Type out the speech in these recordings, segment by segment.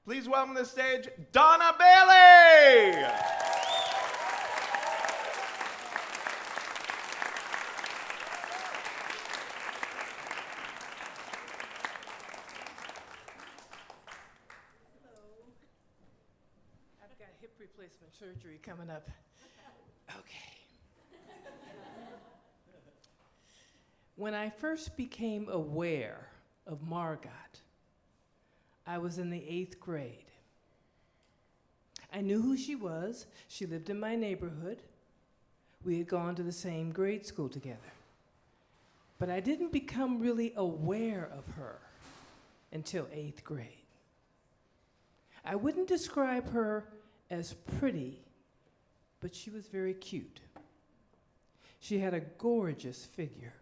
Please welcome to the stage, Donna Bailey! I've got hip replacement surgery coming up. Okay. When I first became aware of Margot, I was in the 8th grade. I knew who she was. She lived in my neighborhood. We had gone to the same grade school together. But I didn't become really aware of her until 8th grade. I wouldn't describe her as pretty, but she was very cute. She had a gorgeous figure,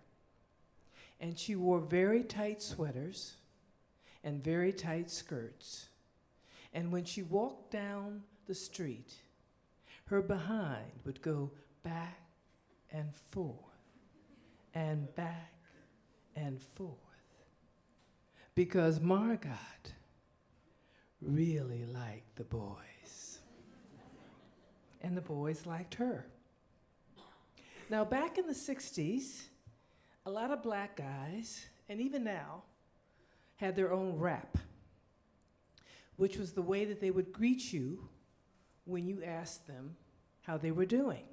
and she wore very tight sweaters and very tight skirts. And when she walked down the street, her behind would go back and forth and back and forth, because Margot really liked the boys. And the boys liked her. Now, back in the 60s, a lot of black guys, and even now, had their own rap, which was the way that they would greet you when you asked them how they were doing.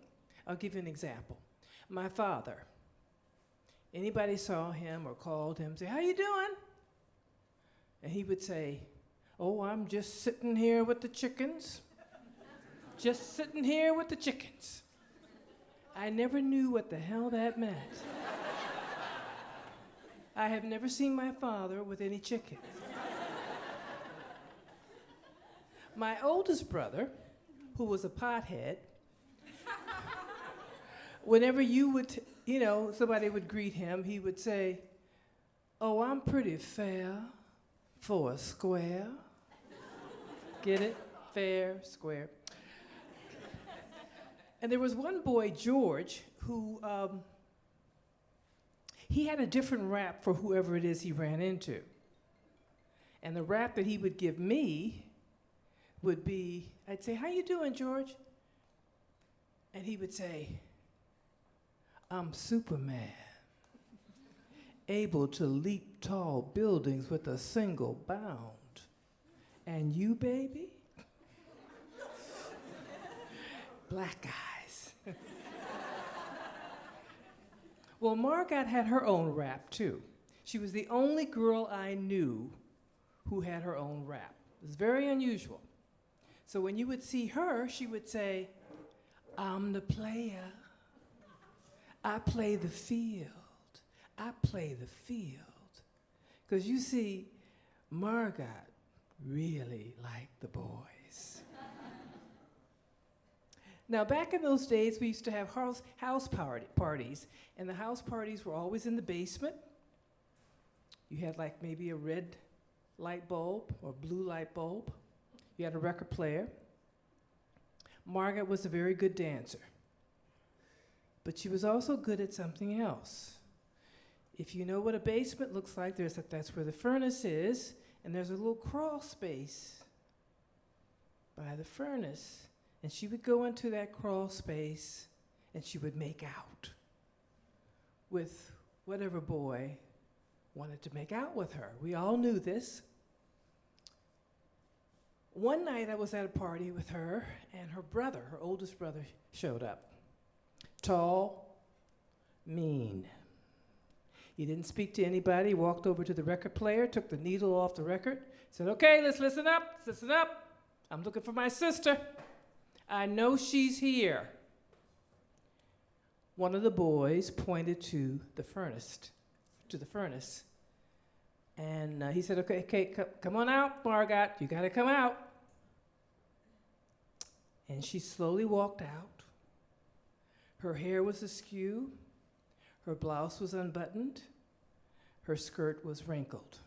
I'll give you an example. My father, anybody saw him or called him, say, "How you doing?" And he would say, "Oh, I'm just sitting here with the chickens. Just sitting here with the chickens." I never knew what the hell that meant. I have never seen my father with any chickens. My oldest brother, who was a pothead, whenever you would, somebody would greet him, he would say, "Oh, I'm pretty fair for a square." Get it? Fair, square. And there was one boy, George, who he had a different rap for whoever it is he ran into. And the rap that he would give me would be, I'd say, "How you doing, George?" And he would say, "I'm Superman, able to leap tall buildings with a single bound. And you, baby?" Black guys. Well, Margot had her own rap, too. She was the only girl I knew who had her own rap. It was very unusual. So when you would see her, she would say, "I'm the player. I play the field. I play the field." Because you see, Margot really liked the boys. Now, back in those days, we used to have house parties, and the house parties were always in the basement. You had like maybe a red light bulb or blue light bulb. You had a record player. Margot was a very good dancer, but she was also good at something else. If you know what a basement looks like, that's where the furnace is, and there's a little crawl space by the furnace. And she would go into that crawl space and she would make out with whatever boy wanted to make out with her. We all knew this. One night I was at a party with her, and her brother, her oldest brother, showed up. Tall, mean. He didn't speak to anybody. He walked over to the record player, took the needle off the record, said, "Okay, let's listen up, listen up. I'm looking for my sister. I know she's here." One of the boys pointed to the furnace, and he said, "Okay, come on out, Margot. You gotta come out." And she slowly walked out. Her hair was askew. Her blouse was unbuttoned. Her skirt was wrinkled.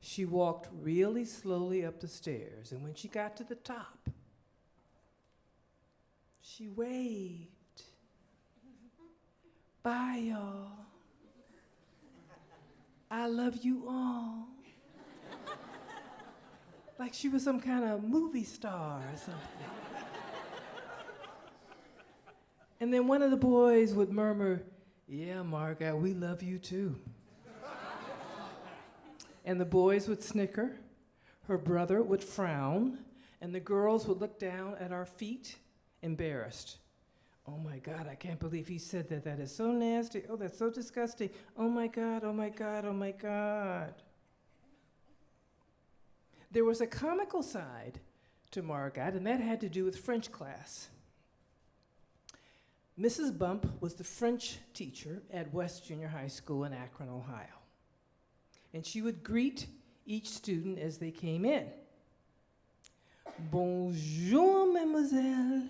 She walked really slowly up the stairs, and when she got to the top, she waved. "Bye, y'all. I love you all." like she was some kind of movie star or something. And then one of the boys would murmur, "Yeah, Margaret, we love you too." And the boys would snicker, her brother would frown, and the girls would look down at our feet, embarrassed. "Oh my God, I can't believe he said that. That is so nasty. Oh, that's so disgusting. Oh my God, oh my God, oh my God." There was a comical side to Margot, and that had to do with French class. Mrs. Bump was the French teacher at West Junior High School in Akron, Ohio. And she would greet each student as they came in. "Bonjour, mademoiselle.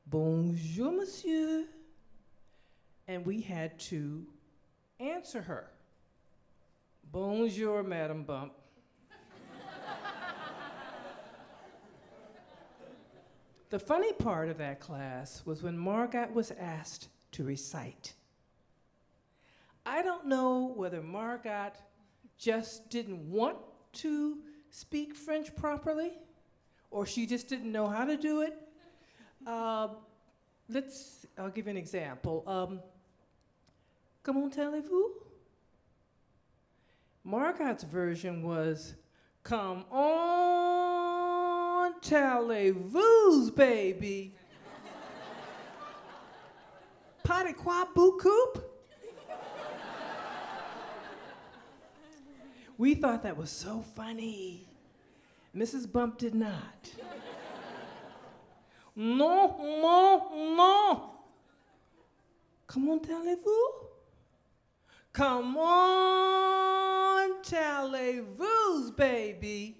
Bonjour, monsieur." And we had to answer her. "Bonjour, Madam Bump." The funny part of that class was when Margot was asked to recite. I don't know whether Margot just didn't want to speak French properly, or she just didn't know how to do it. I'll give you an example. Comment allez-vous? Margot's version was, "Come on, allez-vous, baby." Pas de quoi beaucoup? We thought that was so funny. Mrs. Bump did not. "Non, non, non. Comment allez-vous? Come on, allez-vous, baby."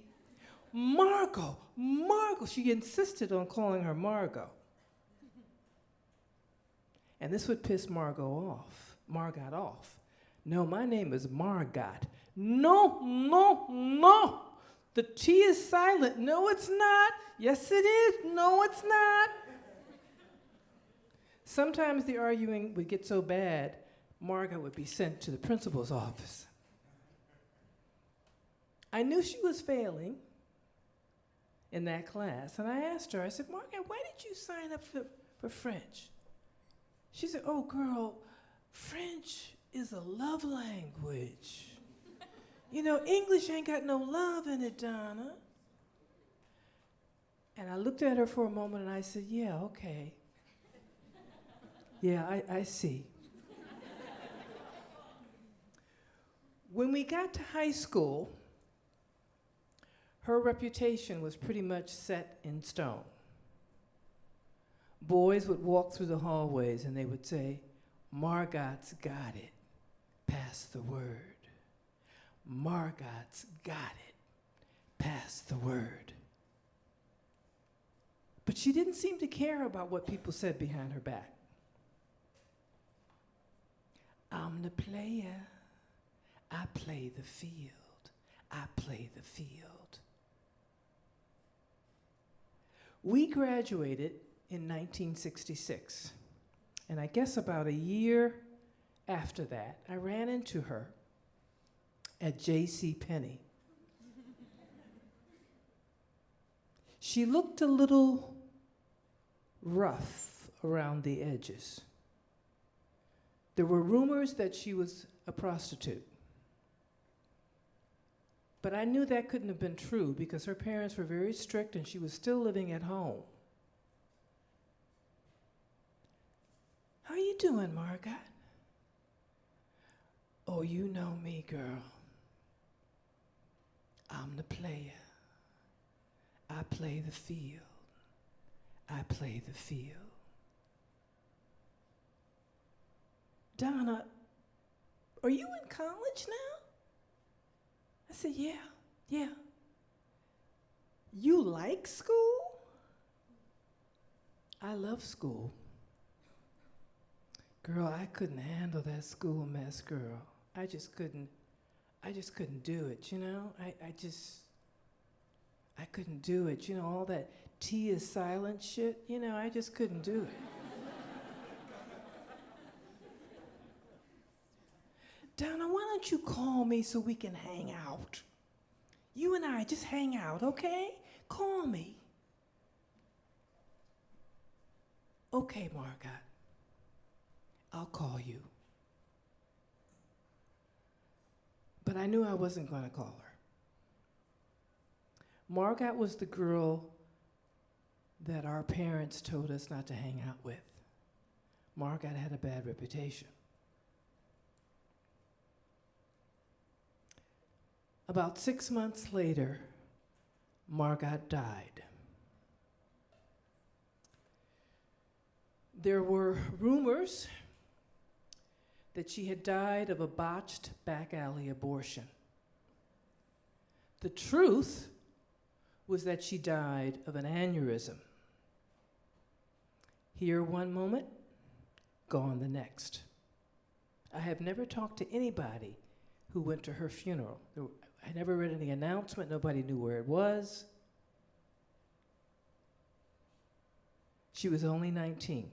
Margot, Margot. She insisted on calling her Margot. And this would piss Margot off. "No, my name is Margot." "No, no, no. The T is silent." "No, it's not." "Yes, it is." "No, it's not." Sometimes the arguing would get so bad, Margot would be sent to the principal's office. I knew she was failing in that class, and I asked her, I said, "Margot, why did you sign up for French?" She said, "Oh, girl, French is a love language. You know, English ain't got no love in it, Donna." And I looked at her for a moment and I said, "Yeah, okay. Yeah, I see." When we got to high school, her reputation was pretty much set in stone. Boys would walk through the hallways and they would say, "Margot's got it. Pass the word. Margot's got it. Pass the word." But she didn't seem to care about what people said behind her back. "I'm the player. I play the field. I play the field." We graduated in 1966. And I guess about a year after that, I ran into her at J.C. Penney. She looked a little rough around the edges. There were rumors that she was a prostitute. But I knew that couldn't have been true because her parents were very strict and she was still living at home. "How you doing, Margot?" "Oh, you know me, girl. I'm the player. I play the field. I play the field." "Donna, are you in college now?" I said, yeah. "You like school?" "I love school." Girl, I couldn't handle that school mess, girl. I just couldn't do it, you know? I couldn't do it. You know, all that T is silent shit, you know, I just couldn't do it. "Donna, why don't you call me so we can hang out? You and I just hang out, okay? Call me. Okay, Margot. I'll call you. But I knew I wasn't going to call her. Margot was the girl that our parents told us not to hang out with. Margot had a bad reputation. About 6 months later, Margot died. There were rumors that she had died of a botched back alley abortion. The truth was that she died of an aneurysm. Here one moment, gone the next. I have never talked to anybody who went to her funeral. I never read any announcement. Nobody knew where it was. She was only 19.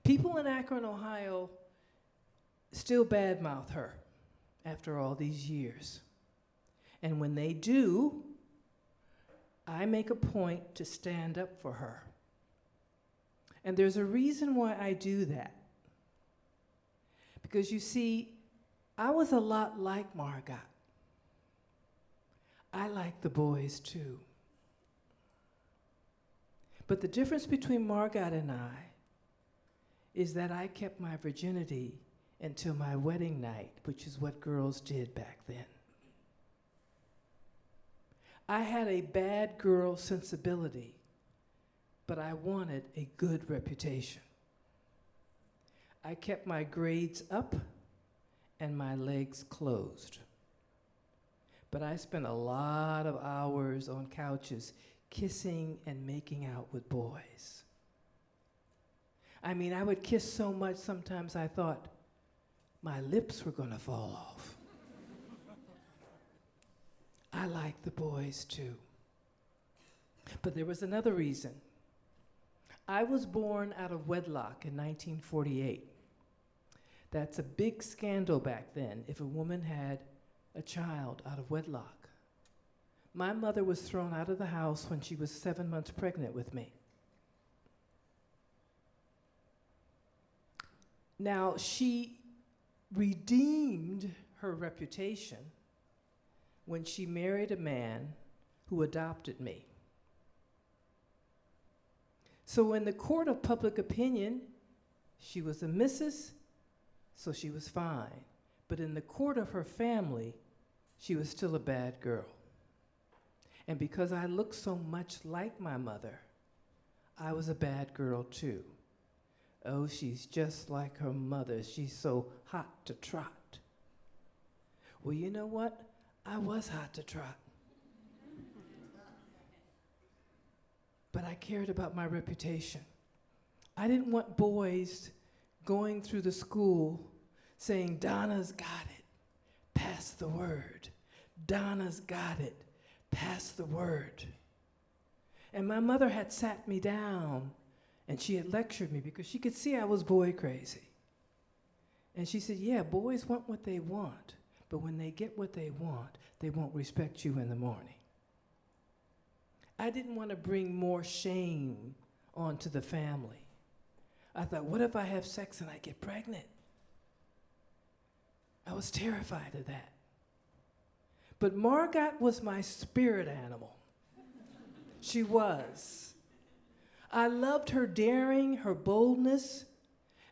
People in Akron, Ohio still badmouth her after all these years. And when they do, I make a point to stand up for her. And there's a reason why I do that. Because you see, I was a lot like Margot. I like the boys too. But the difference between Margot and I is that I kept my virginity until my wedding night, which is what girls did back then. I had a bad girl sensibility, but I wanted a good reputation. I kept my grades up and my legs closed. But I spent a lot of hours on couches kissing and making out with boys. I mean, I would kiss so much sometimes I thought my lips were gonna fall off. I liked the boys too. But there was another reason. I was born out of wedlock in 1948. That's a big scandal back then if a woman had a child out of wedlock. My mother was thrown out of the house when she was 7 months pregnant with me. Now, she redeemed her reputation when she married a man who adopted me. So in the court of public opinion, she was a missus, so she was fine. But in the court of her family, she was still a bad girl. And because I looked so much like my mother, I was a bad girl too. Oh, she's just like her mother. She's so hot to trot. Well, you know what? I was hot to trot. But I cared about my reputation. I didn't want boys going through the school saying, Donna's got it, pass the word. Donna's got it, pass the word. And my mother had sat me down and she had lectured me because she could see I was boy crazy. And she said, yeah, boys want what they want, but when they get what they want, they won't respect you in the morning. I didn't want to bring more shame onto the family. I thought, what if I have sex and I get pregnant? I was terrified of that. But Margot was my spirit animal. She was. I loved her daring, her boldness,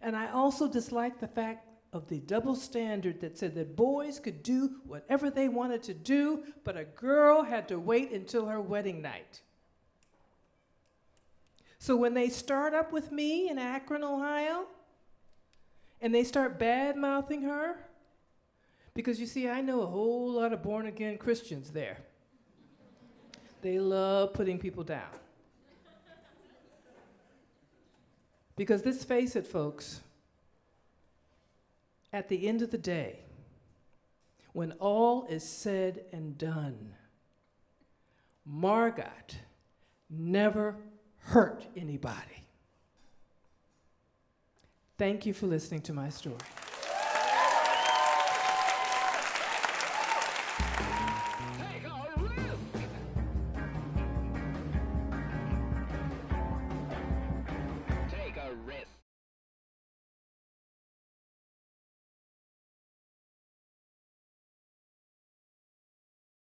and I also disliked the fact of the double standard that said that boys could do whatever they wanted to do, but a girl had to wait until her wedding night. So when they start up with me in Akron, Ohio, and they start bad-mouthing her, because you see, I know a whole lot of born-again Christians there. They love putting people down. Because let's face it, folks, at the end of the day, when all is said and done, Margot never hurt anybody. Thank you for listening to my story.